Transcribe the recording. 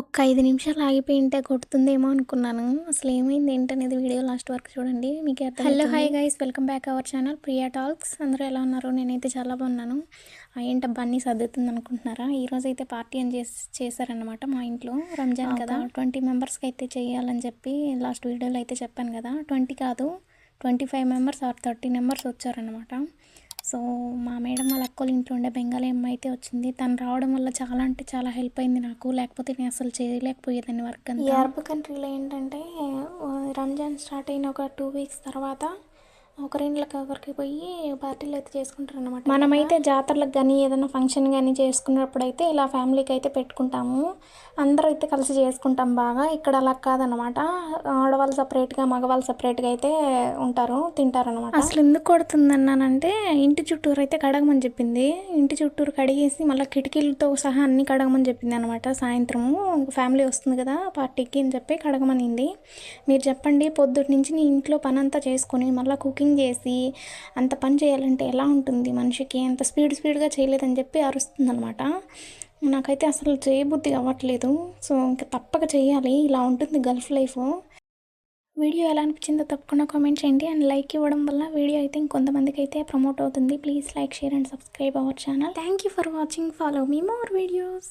ఒక్క 5 నిమిషాలు ఆగిపోయుంటే కొడుతుందేమో అనుకున్నాను. అసలేమైంది ఏంటనేది వీడియో లాస్ట్ వరకు చూడండి. మీకే అర్థమవుతుంది. Hello hi guys, welcome back our channel Priya talks. అందరూ ఎలా ఉన్నారు? నేనైతే చాలా బాగున్నాను. ఏంటబ్బా అన్నీ సర్దుతుంది అనుకుంటున్నారా? ఈరోజైతే పార్టీ అని చేశారనమాట మా ఇంట్లో. రంజాన్ కదా, 20 మెంబర్స్కి అయితే చేయాలని చెప్పి లాస్ట్ వీడియోలో అయితే చెప్పాను కదా. 20 కాదు, 25 మెంబర్స్ ఆర్ 30 మెంబర్స్ వచ్చారనమాట. సో మా మేడం వాళ్ళ అక్కోళ్ళ ఇంట్లో ఉండే బెంగాలీ అమ్మాయి అయితే వచ్చింది. తను రావడం వల్ల చాలా అంటే చాలా హెల్ప్ అయింది నాకు. లేకపోతే నేను అసలు చేయలేకపోయేదాన్ని వర్క్ అంతా. ఈ అరబ్ కంట్రీలో ఏంటంటే రంజాన్ స్టార్ట్ అయిన ఒక 2 వీక్స్ తర్వాత ఒకరింట్లోకి ఒకరికి పోయి పార్టీలు అయితే చేసుకుంటారు అనమాట. మనమైతే జాతరలకు కానీ ఏదైనా ఫంక్షన్ కానీ చేసుకున్నప్పుడు అయితే ఇలా ఫ్యామిలీకి అయితే పెట్టుకుంటాము. అందరూ అయితే కలిసి చేసుకుంటాం బాగా. ఇక్కడ అలా కాదనమాట. ఆడవాళ్ళు సపరేట్గా, మగవాళ్ళు సపరేట్గా అయితే ఉంటారు, తింటారనమాట. అసలు ఎందుకు కొడుతుందన్నానంటే ఇంటి చుట్టూరు అయితే కడగమని చెప్పింది. ఇంటి చుట్టూరు కడిగేసి మళ్ళీ కిటికీలతో సహా అన్ని కడగమని చెప్పింది అనమాట. సాయంత్రము ఫ్యామిలీ వస్తుంది కదా పార్టీకి అని చెప్పి కడగమనింది. మీరు చెప్పండి, పొద్దుటి నుంచి నీ ఇంట్లో పని అంతా చేసుకొని మళ్ళీ కుకింగ్ చేసి అంత పని చేయాలంటే ఎలా ఉంటుంది మనిషికి? అంత స్పీడ్గా చేయలేదని చెప్పి అరుస్తుంది అనమాట. నాకైతే అసలు చేయబుద్ధి అవ్వట్లేదు. సో ఇంకా తప్పక చేయాలి, ఇలా ఉంటుంది గల్ఫ్ లైఫ్. వీడియో ఎలా అనిపించిందో తప్పకుండా కామెంట్ చేయండి. అండ్ లైక్ ఇవ్వడం వల్ల వీడియో అయితే ఇంకొంతమందికి అయితే ప్రమోట్ అవుతుంది. Please like, share and subscribe our channel. Thank you for watching. Follow me more videos.